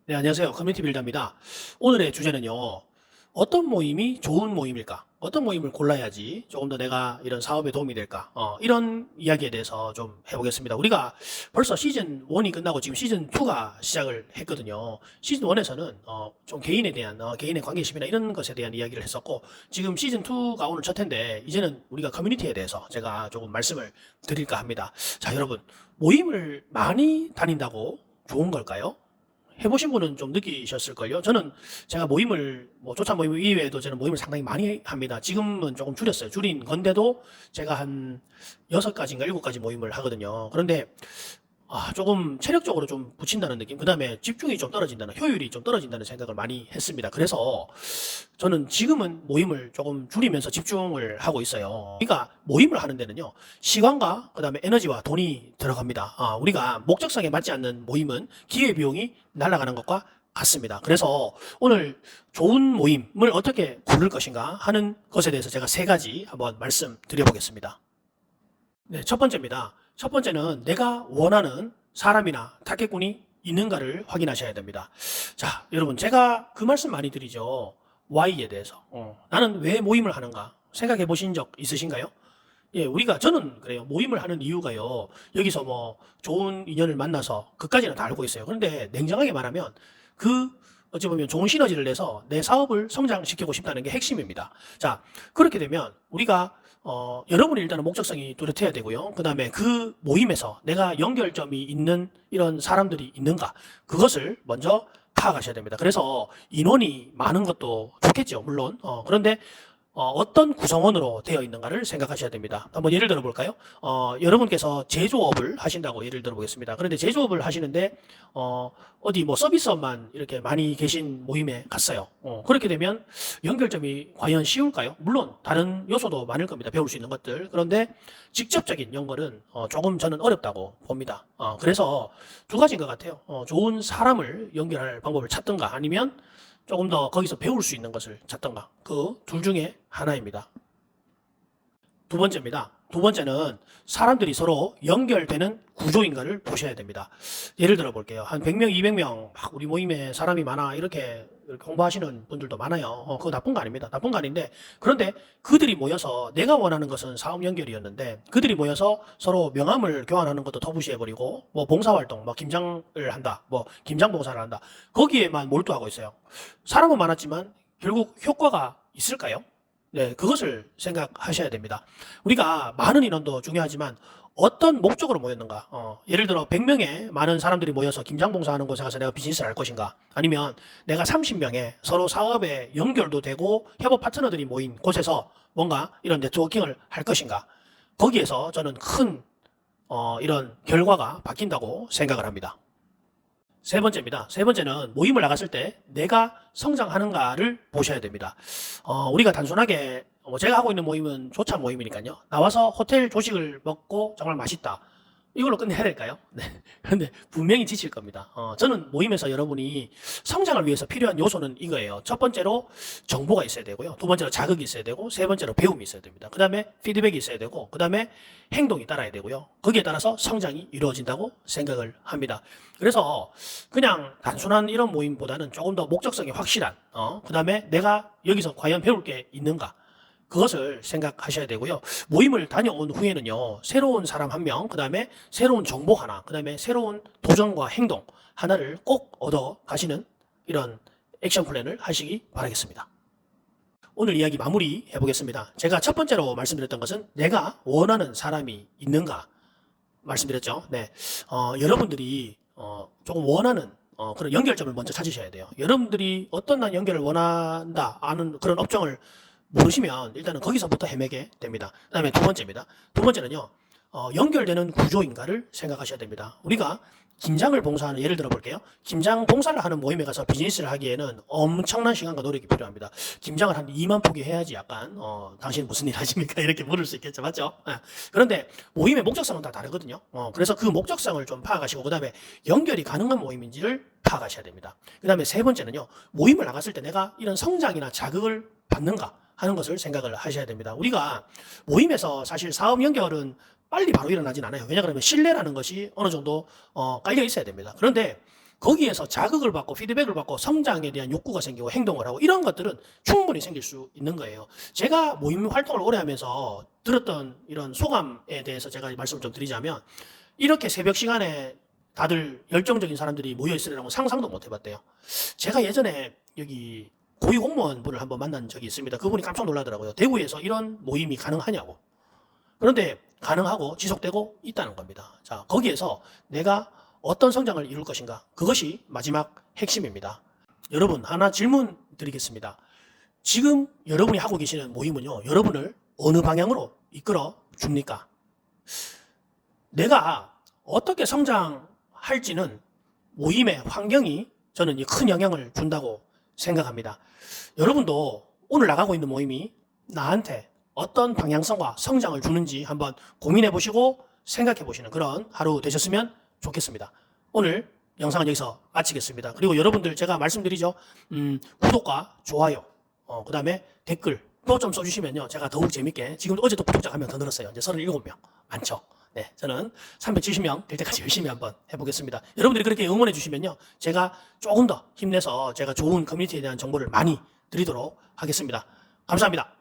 네, 안녕하세요. 커뮤니티 빌더입니다. 오늘의 주제는요, 어떤 모임이 좋은 모임일까? 어떤 모임을 골라야지 조금 더 내가 이런 사업에 도움이 될까? 이런 이야기에 대해서 좀 해보겠습니다. 우리가 벌써 시즌 1이 끝나고 지금 시즌 2가 시작을 했거든요. 시즌 1에서는 좀 개인에 대한, 개인의 관계심이나 이런 것에 대한 이야기를 했었고, 지금 시즌 2가 오늘 첫 회인데, 이제는 우리가 커뮤니티에 대해서 제가 조금 말씀을 드릴까 합니다. 자, 여러분, 모임을 많이 다닌다고 좋은 걸까요? 해보신 분은 좀 느끼셨을걸요? 저는 제가 모임을, 조차 모임 이외에도 저는 모임을 상당히 많이 합니다. 지금은 조금 줄였어요. 줄인 건데도 제가 한 6가지인가 7가지 모임을 하거든요. 그런데 조금 체력적으로 좀 붙인다는 느낌, 그 다음에 집중이 좀 떨어진다는, 효율이 좀 떨어진다는 생각을 많이 했습니다. 그래서 저는 지금은 모임을 조금 줄이면서 집중을 하고 있어요. 그러니까 모임을 하는 데는요, 시간과 그 다음에 에너지와 돈이 들어갑니다. 우리가 목적성에 맞지 않는 모임은 기회비용이 날아가는 것과 같습니다. 그래서 오늘 좋은 모임을 어떻게 고를 것인가 하는 것에 대해서 제가 3가지 한번 말씀드려보겠습니다. 네, 첫 번째입니다. 첫 번째는 내가 원하는 사람이나 타겟군이 있는가를 확인하셔야 됩니다. 자, 여러분, 제가 그 말씀 많이 드리죠. Why에 대해서. 나는 왜 모임을 하는가? 생각해 보신 적 있으신가요? 예, 저는 그래요. 모임을 하는 이유가요. 여기서 좋은 인연을 만나서, 그까지는 다 알고 있어요. 그런데 냉정하게 말하면, 어찌 보면 좋은 시너지를 내서 내 사업을 성장시키고 싶다는 게 핵심입니다. 자, 그렇게 되면 우리가 여러분이 일단은 목적성이 뚜렷해야 되고요. 그 다음에 그 모임에서 내가 연결점이 있는 이런 사람들이 있는가, 그것을 먼저 파악하셔야 됩니다. 그래서 인원이 많은 것도 좋겠죠, 물론. 그런데 어떤 구성원으로 되어 있는가를 생각하셔야 됩니다. 한번 예를 들어 볼까요? 여러분께서 제조업을 하신다고 예를 들어 보겠습니다. 그런데 제조업을 하시는데, 어디 서비스업만 이렇게 많이 계신 모임에 갔어요. 그렇게 되면 연결점이 과연 쉬울까요? 물론 다른 요소도 많을 겁니다. 배울 수 있는 것들. 그런데 직접적인 연결은 조금 저는 어렵다고 봅니다. 그래서 2가지인 것 같아요. 좋은 사람을 연결할 방법을 찾든가, 아니면 조금 더 거기서 배울 수 있는 것을 찾던가, 그 둘 중에 하나입니다. 2번째입니다. 2번째는 사람들이 서로 연결되는 구조인가를 보셔야 됩니다. 예를 들어 볼게요. 한 100명, 200명, 막 우리 모임에 사람이 많아, 이렇게 공부하시는 분들도 많아요. 그거 나쁜 거 아닙니다. 나쁜 거 아닌데, 그런데 그들이 모여서, 내가 원하는 것은 사업 연결이었는데, 그들이 모여서 서로 명함을 교환하는 것도 터부시해버리고, 봉사활동, 김장을 한다, 김장봉사를 한다, 거기에만 몰두하고 있어요. 사람은 많았지만 결국 효과가 있을까요? 네, 그것을 생각하셔야 됩니다. 우리가 많은 인원도 중요하지만 어떤 목적으로 모였는가? 예를 들어 100명의 많은 사람들이 모여서 김장봉사하는 곳에 가서 내가 비즈니스를 할 것인가? 아니면 내가 30명의 서로 사업에 연결도 되고 협업 파트너들이 모인 곳에서 뭔가 이런 네트워킹을 할 것인가? 거기에서 저는 큰 이런 결과가 바뀐다고 생각을 합니다. 3번째입니다. 3번째는 모임을 나갔을 때 내가 성장하는가를 보셔야 됩니다. 우리가 단순하게 제가 하고 있는 모임은 조차 모임이니까요. 나와서 호텔 조식을 먹고 정말 맛있다, 이걸로 끝내야 될까요? 네. 그런데 분명히 지칠 겁니다. 저는 모임에서 여러분이 성장을 위해서 필요한 요소는 이거예요. 첫 번째로 정보가 있어야 되고요. 2번째로 자극이 있어야 되고, 3번째로 배움이 있어야 됩니다. 그 다음에 피드백이 있어야 되고, 그 다음에 행동이 따라야 되고요. 거기에 따라서 성장이 이루어진다고 생각을 합니다. 그래서 그냥 단순한 이런 모임보다는 조금 더 목적성이 확실한, 그 다음에 내가 여기서 과연 배울 게 있는가, 그것을 생각하셔야 되고요. 모임을 다녀온 후에는요, 새로운 사람 1명, 그 다음에 새로운 정보 하나, 그 다음에 새로운 도전과 행동 하나를 꼭 얻어 가시는 이런 액션 플랜을 하시기 바라겠습니다. 오늘 이야기 마무리 해보겠습니다. 제가 첫 번째로 말씀드렸던 것은 내가 원하는 사람이 있는가 말씀드렸죠. 네. 여러분들이 조금 원하는 그런 연결점을 먼저 찾으셔야 돼요. 여러분들이 어떤 난 연결을 원한다 아는 그런 업종을 모르시면 일단은 거기서부터 헤매게 됩니다. 그 다음에 2번째입니다. 2번째는요, 연결되는 구조인가를 생각하셔야 됩니다. 우리가 김장을 봉사하는, 예를 들어 볼게요. 김장 봉사를 하는 모임에 가서 비즈니스를 하기에는 엄청난 시간과 노력이 필요합니다. 김장을 한 2만 포기 해야지 약간, 당신 무슨 일 하십니까? 이렇게 물을 수 있겠죠. 맞죠? 그런데 모임의 목적성은 다 다르거든요. 그래서 그 목적성을 좀 파악하시고, 그 다음에 연결이 가능한 모임인지를 파악하셔야 됩니다. 그 다음에 3번째는요, 모임을 나갔을 때 내가 이런 성장이나 자극을 받는가 하는 것을 생각을 하셔야 됩니다. 우리가 모임에서 사실 사업 연결은 빨리 바로 일어나진 않아요. 왜냐 그러면 신뢰라는 것이 어느 정도 깔려 있어야 됩니다. 그런데 거기에서 자극을 받고 피드백을 받고 성장에 대한 욕구가 생기고 행동을 하고 이런 것들은 충분히 생길 수 있는 거예요. 제가 모임 활동을 오래 하면서 들었던 이런 소감에 대해서 제가 말씀을 좀 드리자면 이렇게 새벽 시간에 다들 열정적인 사람들이 모여 있으리라고 상상도 못 해봤대요. 제가 예전에 여기 고위 공무원 분을 한번 만난 적이 있습니다. 그분이 깜짝 놀라더라고요. 대구에서 이런 모임이 가능하냐고. 그런데 가능하고 지속되고 있다는 겁니다. 자, 거기에서 내가 어떤 성장을 이룰 것인가? 그것이 마지막 핵심입니다. 여러분, 하나 질문 드리겠습니다. 지금 여러분이 하고 계시는 모임은요, 여러분을 어느 방향으로 이끌어 줍니까? 내가 어떻게 성장할지는 모임의 환경이 저는 큰 영향을 준다고 생각합니다. 여러분도 오늘 나가고 있는 모임이 나한테 어떤 방향성과 성장을 주는지 한번 고민해 보시고 생각해 보시는 그런 하루 되셨으면 좋겠습니다. 오늘 영상은 여기서 마치겠습니다. 그리고 여러분들 제가 말씀드리죠. 구독과 좋아요, 그 다음에 댓글 또 좀 써주시면요. 제가 더욱 재밌게, 지금 어제도 구독자가 한 명 더 늘었어요. 이제 37명. 많죠? 네, 저는 370명 될 때까지 열심히 한번 해보겠습니다. 여러분들이 그렇게 응원해 주시면요. 제가 조금 더 힘내서 제가 좋은 커뮤니티에 대한 정보를 많이 드리도록 하겠습니다. 감사합니다.